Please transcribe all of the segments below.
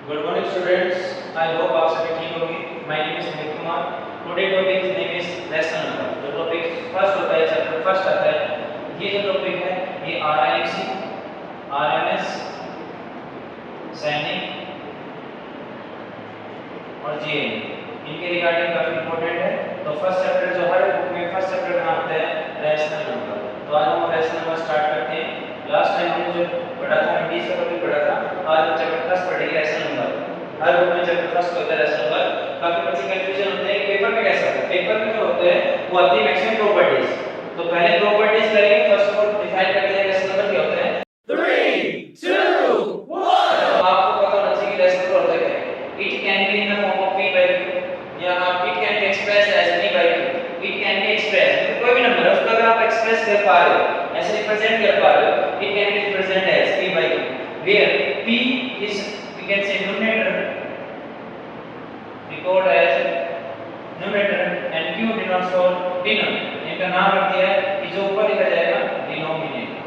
Good morning students, आई hope आप सभी ठीक होंगे। My name is Mohit Kumar. Today topic name is rational number. जो टॉपिक फर्स्ट होता है, चैप्टर फर्स्ट आता है, ये जो टॉपिक है ये आरआईसी, आरएमएस, सैनिक और जीएन इनके रिगार्डिंग काफी इंपॉर्टेंट है। तो फर्स्ट चैप्टर जो हर बुक में फर्स्ट चैप्टर का नाम होता है रैशनल नंबर। तो आज हम रैशनल नंबर स्टार्ट करते हैं। लास्ट टाइम हमने जो पढ़ा था, इंग्लिश का टॉपिक पढ़ा था, आज हम चैप्टर फर्स्ट पढ़ेंगे रैशनल नंबर। हर बुक में चैप्टर फर्स्ट होता है रैशनल नंबर। काफी बच्चे कंफ्यूजन होते हैं पेपर में कैसा होता है। पेपर में जो होता है वो आती है मैक्सिमम प्रॉपर्टीज। तो पहले प्रॉपर्टीज करेंगे। फर्स्ट ऑफ ऑल डिफाइन करते हैं रैशनल नंबर क्या होता है। 3, 2, 1. आपको पता होना चाहिए कि रैशनल नंबर होता है क्या है। It can be in the form of p by q या आप it can be expressed as p by q। It can be expressed तो कोई भी नंबर है उसको अगर आप एक्सप्रेस कर पा रहे हो, ऐसे रिप्रेजेंट कर पा रहे हो, it can be represent as p by q where p is we can say numerator, record as numerator and q denotes for denominator। इनका नाम रख दिया है कि जो ऊपर लिखा जाएगा डिनोमिनेटर।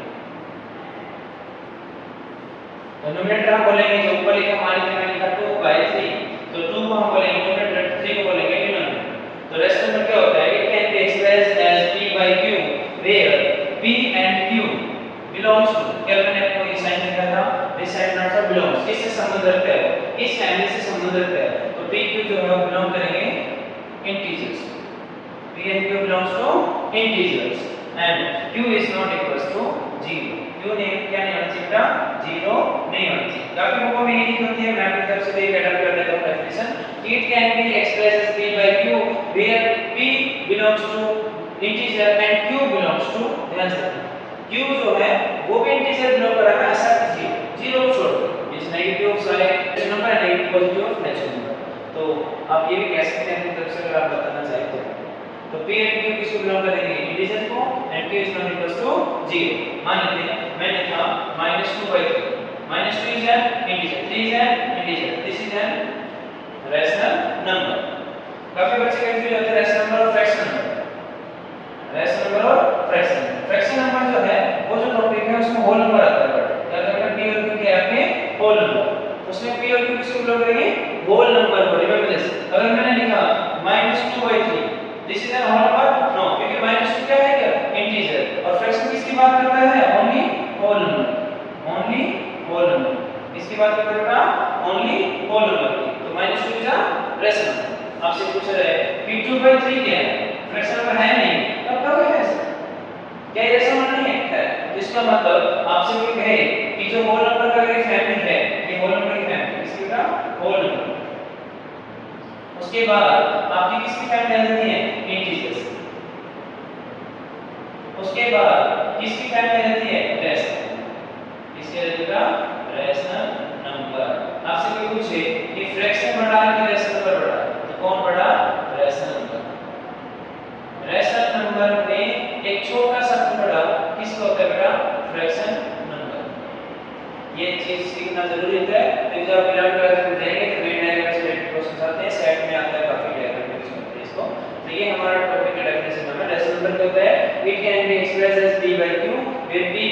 तो न्यूमरेटर हम बोलेंगे जो ऊपर लिखा, मान लीजिए मैंने लिखा 2/3, तो 2 को हम बोलेंगे न्यूमरेटर, 3 को बोलेंगे डिनोमिनेटर। तो रैशनल नंबर क्या होता है, it can be expressed as p by q where p and q belongs to, क्या मैंने आपको ये साइन लिखा था, this sign not for belongs, किससे संबंध रखता है, इस फैमिली से संबंध रखता है। तो p q जो है वो बिलोंग करेंगे integers, p and q belongs to integers and q is not equals to 0। q ने क्या नहीं होना चाहिए, 0 नहीं होना चाहिए। काफी बुकों में ये लिखी होती है, मैं अपनी तरफ से भी ऐड कर देता हूं definition. It can be expressed as p by q where p belongs to integer and q belongs to, ध्यान से q जो है वो भी इंटीजर बिलोंग कर रहा है, ऐसा कीजिए 0 को छोड़ दो। इस नेगेटिव सारे नंबर है, नेगेटिव पॉजिटिव और नेचुरल नंबर। तो आप ये भी कह सकते हैं अपनी तरफ से अगर आप बताना चाहें तो p and q किसको बिलोंग करेंगे, इंटीजर को, and q is not equals to 0। मान लेते हैं मैंने लिखा -2/3, -2 is an integer, 3 is an integer, this is an rational number। काफी बच्चे कंफ्यूज होते हैं रैशनल नंबर और फ्रैक्शन नंबर। रैशनल नंबर और फ्रैक्शन नंबर, फ्रैक्शन नंबर जो है वो जो टॉपिक है उसमें होल नंबर आता है। क्या कहते हैं p और q क्या है आपके होल नंबर, उसमें p और q किसको बिलोंग करेंगे, होल नंबर को। रिमेंबर दिस, अगर मैंने लिखा -2/3, this is an whole number, no, क्योंकि -2 क्या है, क्या इंटीजर, और फ्रैक्शन किसकी बात करता है, only whole number, only whole number. किसकी बात करता है बेटा, ओनली होल नंबर की। तो -2 इज अ रैशनल नंबर। आपसे पूछ रहा है p2/3 क्या है, फ्रैक्शन नंबर है नहीं, तब कब है ऐसा, क्या ये रैशनल नंबर नहीं है। इसका मतलब आपसे कोई कहे कि जो होल नंबर का एक फैमिली है, ये होल नंबर की फैमिली, इसकी बेटा होल नंबर, उसके बाद आपकी किसकी फैमिली आ जाती है, इंटीजर्स, उसके बाद किसकी फैमिली आ जाती है, रैशनल, किसकी आ जाती है, रैशनल नंबर। आपसे कोई पूछे कि फ्रैक्शन बड़ा है कि रैशनल नंबर बड़ा है, तो कौन बड़ा, रैशनल नंबर। रैशनल नंबर में एक छोटा सा टुकड़ा किसको होता है बेटा, फ्रैक्शन नंबर। ये चीज सीखना जरूरी है। तो जब आप बिलोंग करते जाएंगे तो वेन डायग्राम से रिलेटेड क्वेश्चंस आते हैं, सेट में आता है काफी डायग्राम यूज करते हैं इसको। तो ये हमारा टॉपिक का डेफिनेशन है। रैशनल नंबर क्या होता है, it can be expressed as p by q where p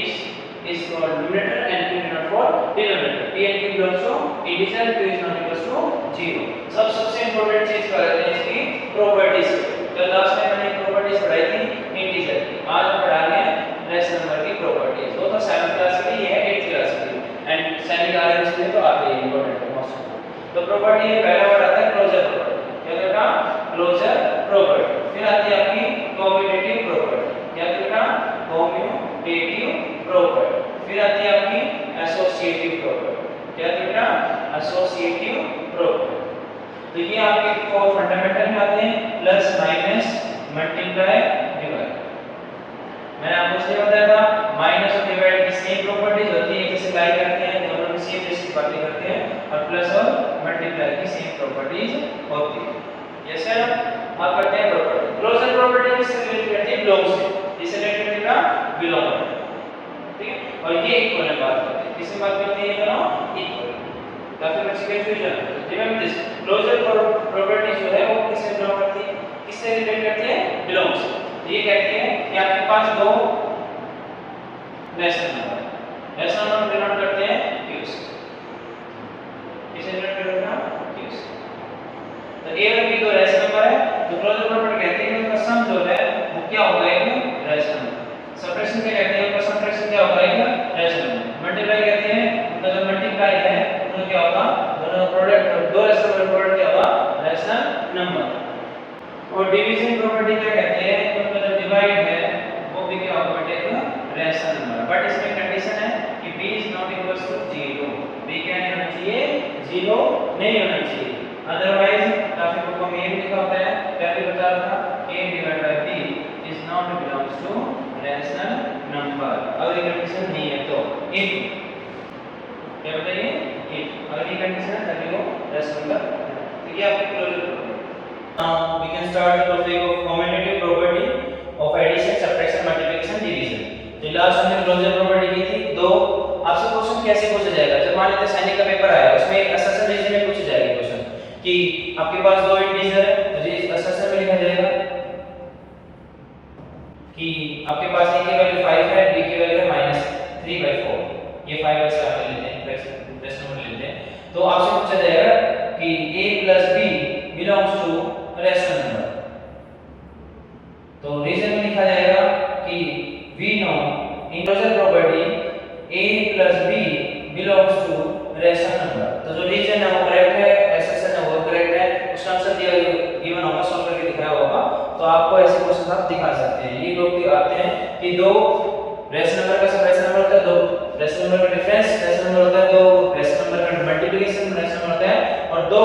is for numerator and q is not for denominator। p and q belongs to integer, q is not equals to 0। सबसे important चीज कर रहे हैं इसकी properties. तो last time मैंने properties पढ़ाई थी इंटीजर की, आज हम पढ़ा रहे हैं रैशनल नंबर की प्रॉपर्टीज। वो तो 7th क्लास की है, 8th क्लास की एंड सैनिक आरएमएस में तो आते ही इंपॉर्टेंट है मोस्ट। तो प्रॉपर्टी में पहला वर्ड आता है क्लोजर प्रॉपर्टी। क्या बेटा, क्लोजर प्रॉपर्टी। फिर आती है आपकी कम्यूटेटिव प्रॉपर्टी। क्या बेटा, कम्यूटेटिव प्रॉपर्टी। फिर आती है आपकी एसोसिएटिव प्रॉपर्टी। क्या बेटा, एसोसिएटिव प्रॉपर्टी। तो ये आपके फोर फंडामेंटल में आते हैं, प्लस माइनस मल्टीप्लाई डिवाइड। मैंने आपको इसलिए बताया था माइनस और डिवाइड की सेम प्रॉपर्टीज होती है, जैसे लाई करते हैं दोनों में सेम जैसी बातें करते हैं, और प्लस और मल्टीप्लाई की सेम प्रॉपर्टीज होती है। यस सर, आप करते हैं प्रॉपर्टी। क्लोजर प्रॉपर्टी किससे रिलेटेड करती है, बिलोंग से, इससे रिलेटेड करता बिलोंग, ठीक है। और ये इक्वल में बात करते हैं, किससे बात करते हैं, दोनों इक्वल। काफी बच्चे confusion, remember this, closure property जो है वो किससे बिलोंग करती है, किससे रिलेट करती है, बिलोंग से। ये कहती है कि आपके पास दो रैशनल नंबर डिनोट करते हैं q से, किससे रिलेटेड होगा, q से। तो a और b दो रेशनल नंबर है, तो क्लोजर प्रॉपर्टी कहते हैं कि उनका सम जो है वो क्या होगा, एक रेशनल नंबर। सबट्रैक्शन क्या कहते हैं, उनका सबट्रैक्शन क्या होगा, एक रेशनल नंबर। मल्टीप्लाई कहते हैं उनका जो मल्टीप्लाई है उनका क्या होगा, दोनों प्रोडक्ट, दो रेशनल नंबर प्रोडक्ट क्या होगा, रेशनल नंबर। और डिवीजन प्रॉपर्टी क्या कहते हैं, उनका जो डिवाइड है वो भी क्या होगा, एक रेशनल नंबर। बट इसमें कंडीशन है कि b is not equal to 0, b क्या नहीं होना चाहिए, 0 नहीं होना चाहिए। अदरवाइज काफी बुकों में ये भी लिखा होता है, क्या भी बता रहा था, a divide by b is not belongs to rational number. अगर ये कंडीशन नहीं है तो इफ, क्या बताइए, इफ अगर ये कंडीशन है तभी वो रैशनल नंबर। तो ये आपकी closure property. Now we can start the topic of commutative property of addition, subtraction, multiplication, division. तो लास्ट हमने क्लोजर प्रॉपर्टी की थी। दो आपसे क्वेश्चन कैसे पूछा जाएगा, जब मान लेते सैनिक का पेपर आया उसमें एक असर्शन रीजन में पूछा जाएगा क्वेश्चन कि आपके पास दो इंटीजर है, तो ये असर्शन में लिखा जाएगा कि आपके पास a की वैल्यू 5 है, b की वैल्यू है -3/4। ये 5/4 ले लेते हैं, रेशनल नंबर लेते हैं। तो आपसे पूछा जाएगा कि a + b belongs to rational number. तो रीजन में लिखा जाएगा कि we know in closure property a plus b belongs to rational number। तो जो रीजन है वो करेक्ट है, एसएसएन है वो करेक्ट है, उसका आंसर दिया गिवन होगा, सॉल्व करके दिखाया होगा। तो आपको ऐसे क्वेश्चन आप दिखा सकते हैं। ये लोग भी आते हैं कि दो रेशनल नंबर का सब रेशनल नंबर होता है, दो रेशनल नंबर का डिफरेंस रेशनल नंबर होता है, दो रेशनल नंबर का मल्टीप्लिकेशन रेशनल नंबर होता है, और दो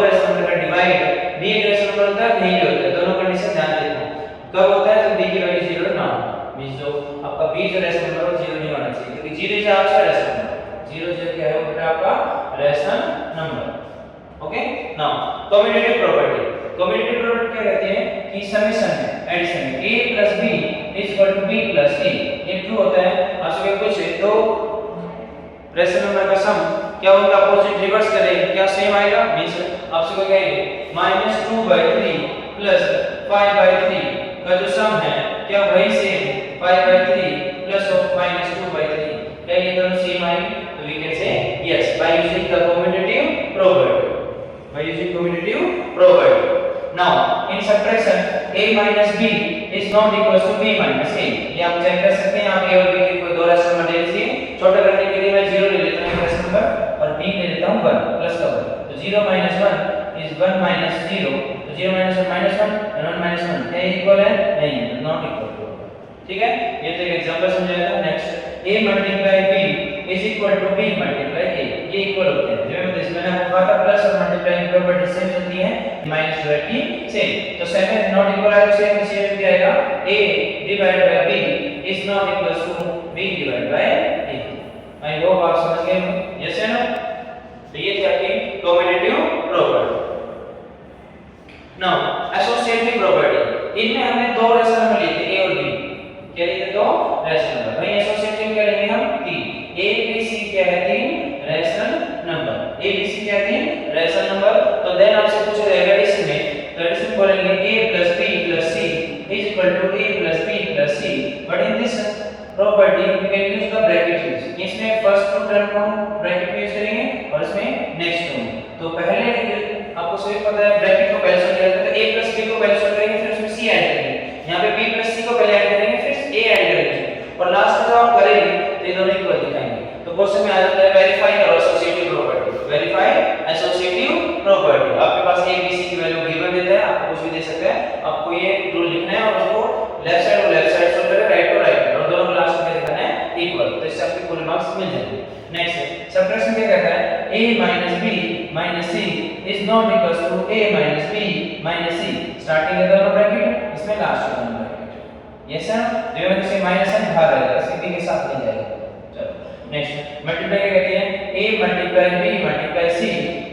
रेशनल नंबर का डिवाइड भी एक रेशनल नंबर होता है, नहीं भी होता है। दोनों कंडीशन ध्यान देना। कब होता है, जब b की वैल्यू 0 ना हो, मींस जो आपका b जो रेशनल नंबर है 0 नहीं होना चाहिए, क्योंकि 0 जो आपका रेशनल नंबर, 0 जो क्या है वो बेटा आपका rational number. Okay, now commutative property. Commutative property क्या कहते हैं कि समेशन है, एडिशन है, a + b = b + a। ये ट्रू होता है। आपसे क्या पूछे, दो रेशनल नंबर का सम क्या होगा, अपोजिट रिवर्स करें क्या सेम आएगा, मींस आपसे को कहेंगे -2/3 + 5/3 का जो सम है क्या वही सेम 5/3 प्लस ऑफ -2/3, क्या ये दोनों सेम आएंगे, तो we can say yes by using the commutative property, by using commutative property. Now in subtraction a - b is not equal to b - a। ये आप चेक कर सकते हैं, आप a और b के कोई दो रेशनल नंबर ले लीजिए। छोटा करने के लिए मैं 0 ले लेता हूं रेशनल नंबर और b ले लेता हूं 1 प्लस का 1। तो 0 - 1 इज 1 - 0, तो 0 - 1 -1 और 1 - 1 क्या इक्वल है, नहीं है, नॉट इक्वल टू। ठीक है, ये तो एक एग्जांपल समझाया था। Next a × b is equal to b × a, ये इक्वल होते हैं। जो मैंने आपको कहा था प्लस और मल्टीप्लाई प्रॉपर्टी सेम चलती है, माइनस जो की सेम। तो सेम है, नॉट इक्वल है, सेम सेम क्या आएगा, a / b is not equal to b / a। I hope आप समझ गए, यस है ना। तो ये थी आपकी commutative property. Now associative property, इनमें हमने दो रेशनल नंबर लिए थे a और b, क्या लिए थे, दो रेशनल नंबर। भाई एसोसिएटिव क्या लेंगे हम, 3 a b c क्या है, 3 rational number, a b c क्या है, 3 रेशनल नंबर। तो देन आपसे पूछा जाएगा इसमें, तो इसमें बोलेंगे a + b + c is equal to a + b + c, but in this property we can use the bracket use. इसमें फर्स्ट टर्म को हम ब्रैकेट में यूज करेंगे और इसमें नेक्स्ट टर्म। तो पहले आपको सभी पता है ब्रैकेट को पहले सॉल्व करेंगे, तो a + b को पहले सॉल्व करेंगे, फिर उसमें c ऐड करेंगे, यहां पे b + c को पहले ऐड करेंगे, फिर a ऐड करेंगे, और लास्ट में जब आप करेंगे तो ये दोनों इक्वल दिखाएंगे। तो क्वेश्चन में आ जाता है वेरीफाई और associative property. Verify associative property, आपके पास a b c की वैल्यू गिवन देता है, आपको कुछ भी दे सकता है, आपको ये रूल लिखना है और उसको लेफ्ट साइड सॉल्व करें, राइट टू राइट, और दोनों को लास्ट में दिखाना है इक्वल, तो इससे आपके पूरे मार्क्स मिल जाएंगे। नेक्स्ट सब्ट्रैक्शन क्या कहता है, a - b - c is not equal to a - b - c। Starting का दोनों ब्रैकेट, इसमें लास्ट का दोनों ब्रैकेट, यस सर। जो है इससे -n बाहर आएगा, इसके b के साथ नहीं जाएगा। चलो नेक्स्ट मल्टीप्लाई क्या कहते हैं, a × b × c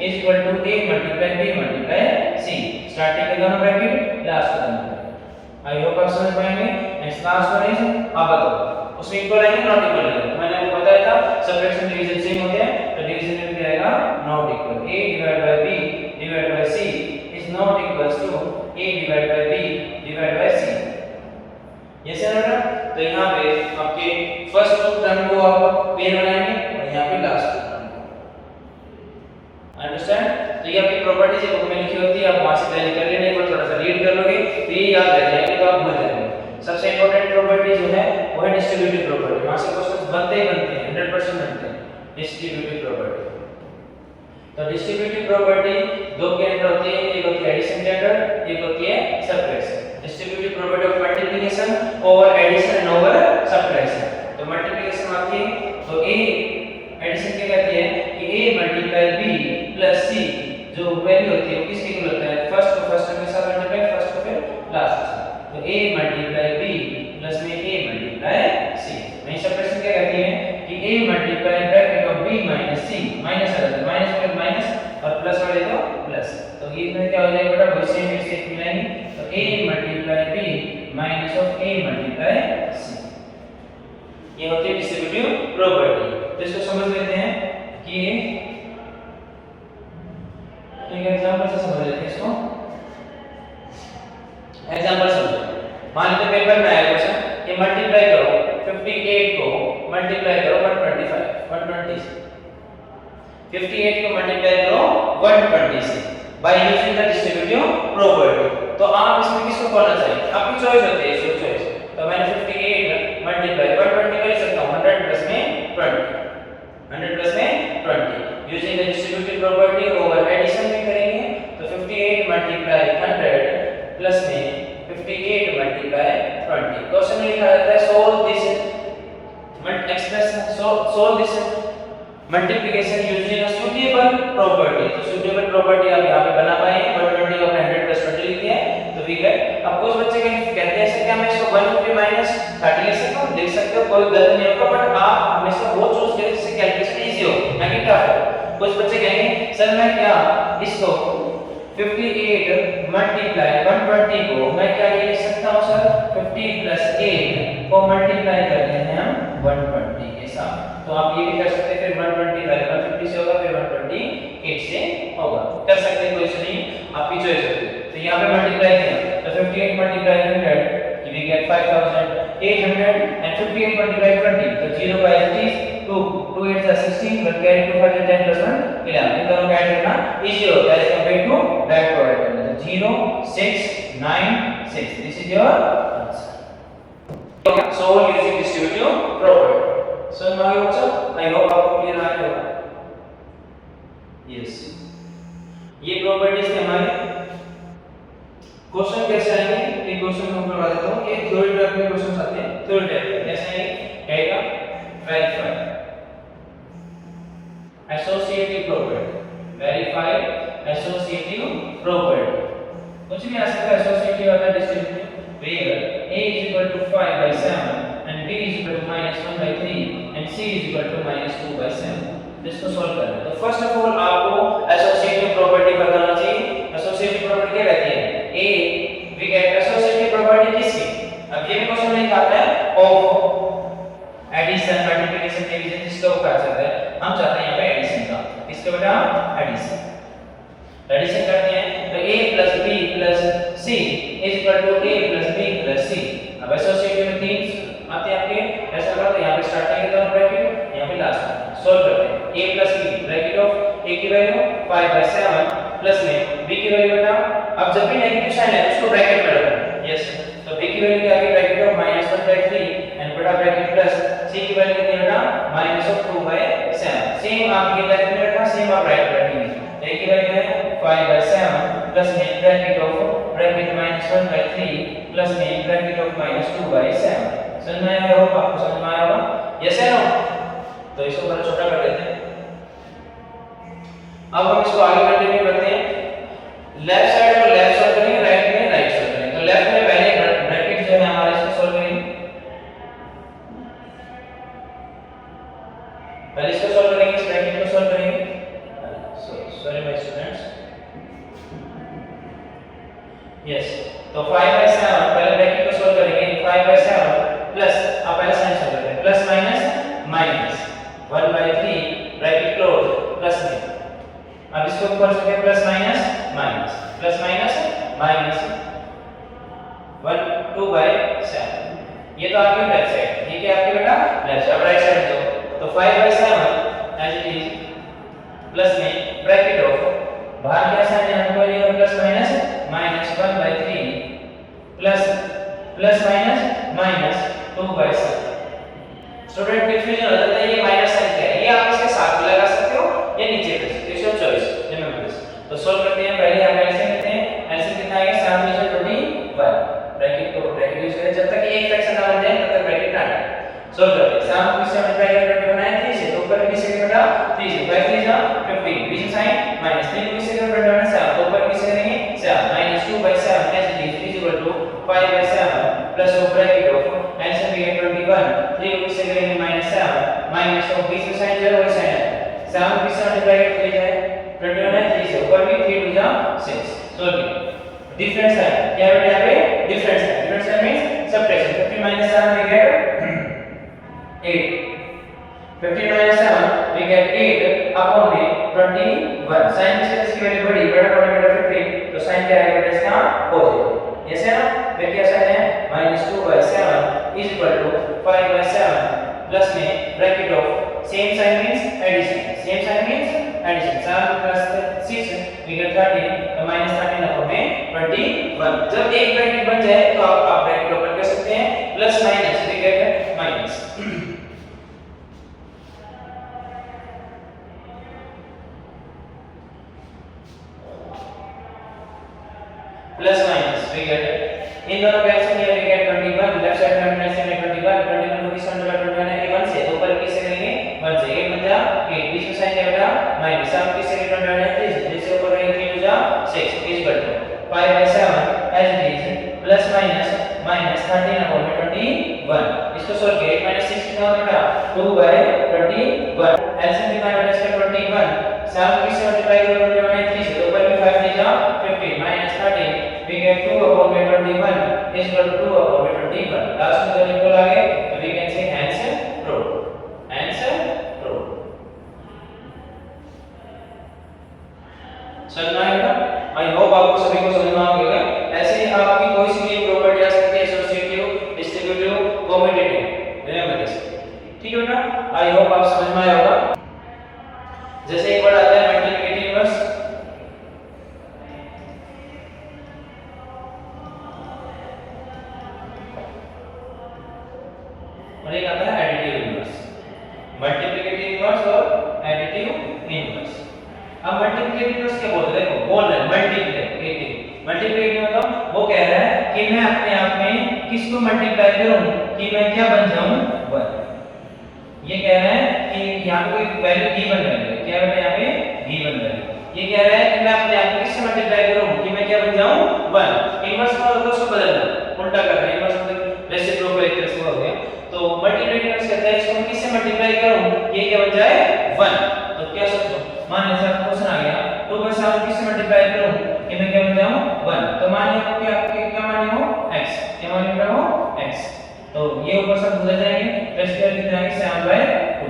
is equal to a × b × c। Starting का दोनों ब्रैकेट, लास्ट का दोनों ब्रैकेट। आई होप आप समझ पाएंगे। नेक्स्ट लास्ट वन इज, आप बताओ उसमें इक्वल है कि नॉट इक्वल है। मैंने आपको बताया था सब्ट्रैक्शन डिवीजन सेम होते हैं, तो डिवीजन में क्या आएगा, not equal. a / b / c is not equal to a / b / c, yes है ना। तो यहां पे आपके फर्स्ट टर्म को आप पेयर बनाएंगे और यहां पे लास्ट टर्म को, अंडरस्टैंड? तो ये आपकी प्रॉपर्टीज है, बुक में लिखी होती है, आप वहां से पहले कर लेना, एक बार थोड़ा सा रीड कर लोगे तो ये याद रह जाएगा, तो आप भूल जाओगे। सबसे इंपॉर्टेंट प्रॉपर्टी जो है वो है डिस्ट्रीब्यूटिव प्रॉपर्टी, वहां से क्वेश्चंस बनते ही बनते हैं, 100% बनते हैं डिस्ट्रीब्यूटिव प्रॉपर्टी। तो डिस्ट्रीब्यूटिव प्रॉपर्टी दो के अंदर होती है, एक होती है एडिशन के अंदर, एक होती है subtraction. Distributive property of multiplication over addition and over subtraction. तो मल्टीप्लिकेशन आती है तो ए एडिशन क्या कहती है कि a multiply b plus c जो वैल्यू होती है वो किसके इक्वल होता है, फर्स्ट को फर्स्ट के साथ मल्टीप्लाई, फर्स्ट को फिर लास्ट से। तो a मल्टीप्लाई b प्लस में a मल्टीप्लाई c। वहीं सबट्रैक्शन क्या कहती है कि a multiply bracket of b minus c, minus आ जाता है, माइनस में माइनस और प्लस वाले तो प्लस। तो ये में क्या हो जाएगा बेटा, वही सेम मिस्टेक मिलाएंगे। तो a multiply b minus of a multiply c, ये होती है डिस्ट्रीब्यूटिव प्रॉपर्टी। तो इसको समझ लेते हैं कि एक एग्जांपल से समझ लेते हैं इसको। एग्जांपल समझो, मान लीजिए पेपर में आया क्वेश्चन कि मल्टीप्लाई करो 58 को मल्टीप्लाई करो 125 58 को मल्टीप्लाई करो 120 से bye using the distributive property. तो आप इसमें किसको करना चाहिए, आपकी चॉइस होती है, इसको चॉइस। तो मैंने 58 मल्टीप्लाई 120 कर सकता हूं, 100 प्लस में 20, 100 प्लस में 20 using the distributive property over addition में करेंगे। तो 58 मल्टीप्लाई 100 प्लस में 58 मल्टीप्लाई 20। क्वेश्चन में लिखा जाता है solve this expression, solve this multiplication using a suitable property. तो सुटेबल प्रॉपर्टी आप यहां पे बना पाए, 120 को 100 प्लस 20 लिख दिया तो वी गेट। अब कुछ बच्चे कहते हैं ऐसे क्या मैं इसको 150 माइनस 30 लिख सकता हूं, देख सकते हो कोई गलत नहीं होगा, बट आप हमेशा वो चूज करें जिससे कैलकुलेशन इजी हो, ना कि टफ हो। कुछ बच्चे कहेंगे सर मैं क्या इसको 58 मल्टीप्लाई 120 को मैं क्या ये लिख सकता हूं सर 50 प्लस 8 को मल्टीप्लाई कर लेते हैं हम 120 के साथ। तो आप ये भी कर सकते हैं, फिर 120 पहले 150 से होगा, फिर 128 से होगा, कर सकते हैं, कोई इशू नहीं, आपकी चॉइस होगी। तो यहां पे मल्टीप्लाई किया तो 58 multiply 100 we get 5800 and 58 multiplied 20 तो 0 by 30 2 2 8 are 16 but carry 2 5 10 plus 1 11 इन दोनों का ऐड करना इजी होता है कंपेयर टू डायरेक्ट प्रोडक्ट करना। तो 0 6 9 6 this is your answer. So using distributive property. So now बच्चों आई होप आपको क्लियर आ गया होगा। यस, ये प्रॉपर्टीज थे हमारे। क्वेश्चन कैसे आएंगे, एक क्वेश्चन मैं करवा देता हूं, ये थ्योरी टाइप के क्वेश्चंस आते हैं, थ्योरी टाइप कैसे आएगा, verify associative property, verify associative property. कुछ भी आ सकता है, एसोसिएटिव आता है distributive, where a is equal to 5 by 7 and b is equal to -1 by 3 and c is equal to -2 by 7। इसको सॉल्व करना है। तो फर्स्ट ऑफ ऑल आपको एसोसिएटिव प्रॉपर्टी बताना चाहिए। एसोसिएटिव प्रॉपर्टी क्या कहती है, a we get associative property किसकी। अब ये भी क्वेश्चन में आता है ऑफ एडिशन मल्टीप्लिकेशन डिवीजन, जिसका वो कहा जाता है, हम चाहते हैं यहां पे एडिशन का, किसके बेटा एडिशन। एडिशन करते हैं तो a plus b plus c is equal to a plus b plus c। अब एसोसिएटिव में तीन आते हैं आपके, ऐसा लगा तो यहां पे स्टार्टिंग के दोनों ब्रैकेट, यहां पे लास्ट सॉल्व करते हैं। a plus b bracket of a की वैल्यू 5 by 7 प्लस में b की वैल्यू बेटा, अब जब भी नेगेटिव साइन है उसको ब्रैकेट में रखो। यस, तो b की वैल्यू क्या है, ब्रैकेट ऑफ -1 by 3 एंड बड़ा ब्रैकेट प्लस c की वैल्यू कितनी बेटा -2 by 7। सेम आप ये लेफ्ट में रखना, सेम आप राइट में रखेंगे। a की वैल्यू है 5 by 7 प्लस में bracket of bracket -1 by 3 plus में ब्रैकेट ऑफ -2 by 7। समझ में आया होगा, आपको समझ में आया होगा, यस है नो। तो इसको थोड़ा छोटा कर देते हैं। अब हम इसको आगे कंटिन्यू करते हैं। लेफ्ट साइड को लेफ्ट सॉल्व करेंगे, राइट में राइट सॉल्व करेंगे। तो लेफ्ट में पहले ब्रैकेट जो है हमारा इसको सॉल्व करेंगे, पहले इसको सॉल्व करेंगे, इस ब्रैकेट को सॉल्व करेंगे। सॉरी माय स्टूडेंट्स, यस, तो 5 by 7 पहले ब्रैकेट को सॉल्व करेंगे, 5 by 7 प्लस आप पहले साइन सॉल्व करते हैं, plus minus 1 by 3 bracket close plus में, अब इसको ऊपर से plus minus plus minus 1 2 by 7। ये तो आपकी लेफ्ट साइड, ठीक है आपके बेटा लेफ्ट साइड। अब राइट साइड जाओ तो 5 by 7 as it is plus में ब्रैकेट ऑफ बाहर क्या साइन है हमको ये plus minus minus 1/3 plus plus minus minus 2/7। Student confusion हो जाता है ये माइनस साइन क्या है, ये आप इसके साथ भी लगा सकते हो या नीचे कर सकते हो, इसका चॉइस रिमेंबर दिस। तो सॉल्व करते हैं, पहले हम एलसीएम लेते हैं। एलसीएम कितना आएगा 7 में से 21 ब्रैकेट को ब्रैकेट यूज करें, जब तक एक फ्रैक्शन ना बन जाए तब तक ब्रैकेट ना हटाएं। सॉल्व करते हैं 7 को इससे मल्टीप्लाई करके 20 बनाए 3 से, तो ऊपर किसी से घटा 3 से 5 3 जा 15 बीच में साइन माइनस 3 को किसी से घटा 7, तो ऊपर किसी करेंगे 7 minus 2/7 as it is equal to 5/7 plus bracket of answer भी है 21 3 को किसी करेंगे -7 माइनस ऑफ बीच में साइन जो है वही साइन है 7 को किसी मल्टीप्लाई करके जाए 21 है 3 से ऊपर भी 3 2 जा 6। सॉल्व डिफरेंस है क्या बेटा, यहाँ पे डिफरेंस है, difference means subtraction 15 - 7 we get 8 15 - 7 we get 8 upon में 21 sin की इसकी वैल्यू बड़ी बड़ा बड़ा बेटा 15 तो sin क्या आएगा बेटा इसका पॉजिटिव, यस है ना। फिर क्या साइन है -2/7 is equal to 5/7 प्लस में bracket of same sign means addition, same sign means addition 7 plus 6 we get 13 तो -13 अपॉन में 21। जब एक ब्रैकेट बन जाए तो आप ब्रैकेट ओपन कर सकते हैं plus minus we get minus plus minus we get इन दोनों का एलसीएम लिया we get 21 लेफ्ट साइड में एलसीएम है 21 को किस वन डिवाइड 21 है 1 से, तो ऊपर किससे करेंगे 1 से 1 बन जा 8 बीच में साइन है बेटा माइनस 7 किससे 21 है 3 जिससे ऊपर रहेंगे 3 हो जा 6 is equal to 5/7 as it is plus minus -13 upon 21। इसको सॉल्व किया 8 - 6 कितना होगा बेटा 2/21 एलसीएम कितना है बेटा इसका 21 7 को किससे मल्टीप्लाई करोगे 21 है 3 से, तो ऊपर भी 5 3 जा 15 -13 we get 2 upon 21 is equal to 2 upon 21। Last में जब इक्वल आ गए तो we can say answer proved, answer proved। समझ में आएगा? आई होप आपको सभी को समझ में आ गया। ऐसे ही आपकी कोई सी भी प्रॉपर्टी आ सकती है associative, distributive, commutative, remember this, ठीक है बेटा। आई होप आप समझ में आया होगा। जैसे एक वर्ड आता है मल्टीप्लिकेटिव इनवर्स, और एक आता है एडिटिव इनवर्स, मल्टीप्लिकेटिव इनवर्स और एडिटिव इनवर्स। अब मल्टीप्लिकेटिव इनवर्स क्या बोलते हैं, देखो बोल रहे हैं मल्टीप्लिकेटिव मतलब वो कह रहा है कि मैं अपने आप में किसको मल्टीप्लाई करूं कि मैं क्या बन जाऊं 1। ये कह रहा है कि यहां पे वैल्यू गिवन है, क्या है यहां पे गिवन है। ये कह रहा है कि मैं अपने आप को किससे मल्टीप्लाई करूं कि मैं क्या बन जाऊं 1। इनवर्स का मतलब उसको बदलना, उल्टा करना, इनवर्स मतलब रेसिप्रोकल एक तरह से हो गया। तो मल्टीप्लिकेटिव इनवर्स कहता है इसको मैं किससे मल्टीप्लाई करूं ये क्या बन जाए 1। तो क्या सोचो, मान लीजिए आपको क्वेश्चन आ गया 2/7 किससे मल्टीप्लाई करूं कि मैं क्या बन जाऊं 1। तो मान लीजिए कि आपके क्या माने हो x, क्या माने हो x, तो ये ऊपर सब भूल जाएंगे, रेस्ट का कितना है 7/2,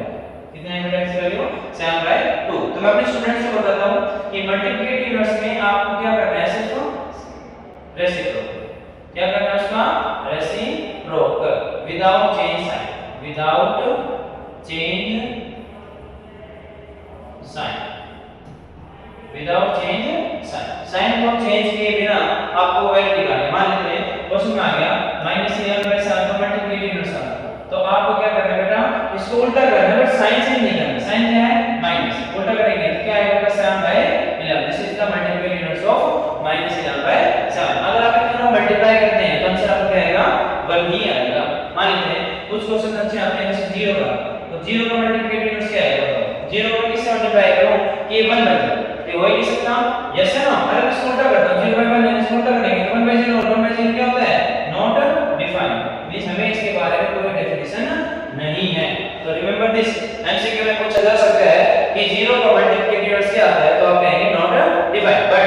कितना है बेटा x वैल्यू 7/2। तो मैं अपने स्टूडेंट्स को बताता हूं कि मल्टीप्लिकेटिव इनवर्स में आपको क्या करना है, सिर्फ रेसिप्रोकल, क्या करना है उसका reciprocal without change sign, without change sign, without change sign. Sign को चेंज किए बिना आपको वैल्यू निकालनी। मान लेते हैं क्वेश्चन में आ गया -11/7 का मल्टीप्लिकेटिव इनवर्स आ, तो आपको क्या करना है बेटा इसको उल्टा करना है, बट साइन से नहीं करना। साइन क्या है माइनस, उल्टा करेंगे तो क्या आएगा 7/11, this is the multiplicative inverse of -11/7। अगर आप इतना मल्टीप्लाई करते हैं तो आंसर आपको क्या आएगा 1 ही आएगा। मान लेते हैं कुछ क्वेश्चन अच्छे आते हैं जैसे 0 का, तो 0 का मल्टीप्लिकेटिव इनवर्स क्या आएगा, 0 को किससे मल्टीप्लाई करूं कि ये 1 बन जाए, ये हो ही नहीं सकता, यस है ना। अगर इसको उल्टा करता हूं 0/1 है, इसको उल्टा करेंगे तो 1/0 और 1/0 क्या होता है नॉट डिफाइंड, मींस हमें इसके बारे में कोई डेफिनेशन नहीं है। तो रिमेंबर दिस, एमसीक्यू में पूछा जा सकता है कि 0 का मल्टीप्लिकेटिव इनवर्स क्या आता है, तो आप कहेंगे नॉट डिफाइंड। बट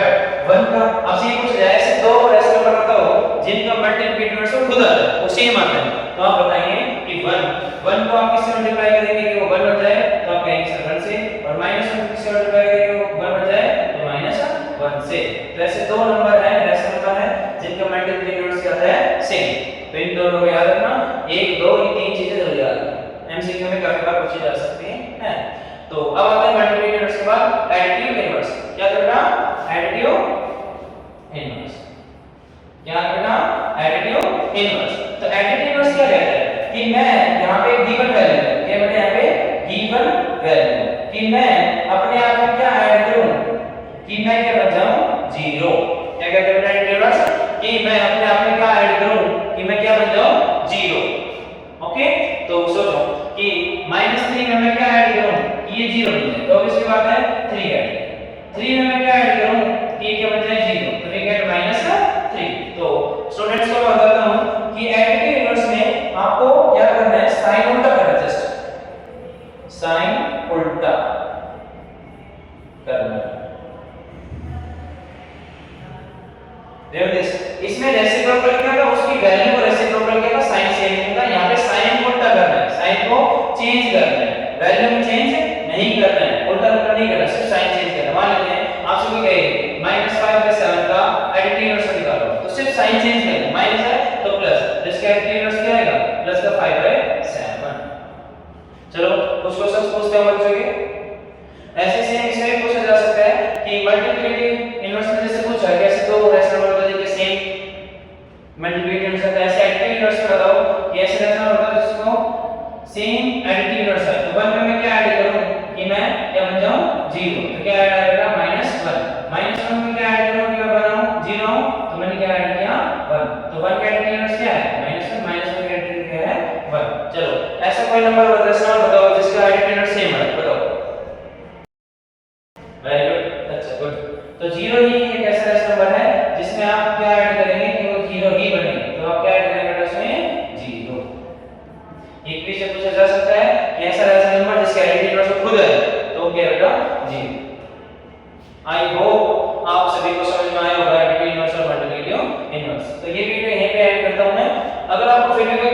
1 का आपसे ये पूछ जाए ऐसे दो ऐसे नंबर बताओ जिनका मल्टीप्लिकेटिव इनवर्स खुद आता है, वो सेम आता है, तो आप बताएंगे कि 1 को आप किससे मल्टीप्लाई करेंगे कि वो 1 बन जाए, तो आप कहेंगे सर 1 से, और -1 को किससे मल्टीप्लाई करेंगे वो 1 बन जाए, तो -1 से। तो ऐसे दो नंबर है, ऐसे नंबर है जिनका मल्टीप्लिकेटिव इनवर्स क्या आता है सेम। तो इन दोनों को याद रखना, 1 2 ये तीन चीजें जरूर याद रखना, एमसीक्यू में काफी बार पूछी जा सकती हैं। तो अब आते हैं मल्टीप्लिकेटिव इनवर्स के बाद एडिटिव इनवर्स। क्या करना 3 में मैं क्या ऐड करूं t के बजाय 0 तो वी गेट -3। तो स्टूडेंट्स को मैं बताता हूं कि एडिटिव इनवर्स में आपको क्या करना है, साइन उल्टा करना है, जस्ट साइन उल्टा करना है। देखो दिस, इसमें रेसिप्रोकल क्या था, उसकी वैल्यू को रेसिप्रोकल क्या था, साइन सेम होगा। यहाँ पे साइन को उल्टा करना है, साइन को चेंज करना है, वैल्यू में चेंज नहीं करना है, उल्टा उल्टा नहीं करना, सिर्फ साइन चेंज करना है। मान लेते हैं आपसे कोई कहे -5/7 का एडिटिव इनवर्स निकालो, तो सिर्फ साइन चेंज करना है, माइनस है तो प्लस, तो इसका एडिटिव इनवर्स क्या आएगा, प्लस का 5/7। चलो कुछ क्वेश्चंस पूछते हैं बच्चों के। ऐसे सेम इसमें पूछा जा सकता है कि मल्टीप्लिकेटिव इनवर्स में जैसे पूछा है कैसे दो रैशनल नंबर के सेम मल्टीप्लिकेटिव इनवर्स है, ऐसे एडिटिव इनवर्स बताओ कि ऐसे रैशनल नंबर जिसको सेम एडिटिव इनवर्स है, तो 1 में मैं क्या ऐड करूं कि मैं क्या बन जाऊं 0, तो क्या ऐड आएगा -1 में क्या ऐड करूं कि मैं बनाऊं 0, तो मैंने क्या ऐड किया 1, तो 1 का एडिटिव इनवर्स क्या है -1, -1 का एडिटिव क्या है 1। चलो ऐसा कोई नंबर रैशनल बताओ जिसका एडिटिव इनवर्स सेम है, बताओ। वेरी गुड, अच्छा गुड। तो 0 ही एक ऐसा रैशनल नंबर है जिसमें आप क्या ऐड करेंगे कि वो 0 ही बनेगा, तो आप क्या ऐड करेंगे बेटा उसमें 0। एक भी से पूछा जा सकता है कि ऐसा रैशनल नंबर जिसका एडिटिव इनवर्स खुद है, तो क्या बेटा 0। आई होप आप सभी को समझ में आया होगा एडिटिव इनवर्स और मल्टीप्लिकेटिव इनवर्स। तो ये वीडियो यहीं पे ऐड करता हूं मैं। अगर आपको फिर भी कोई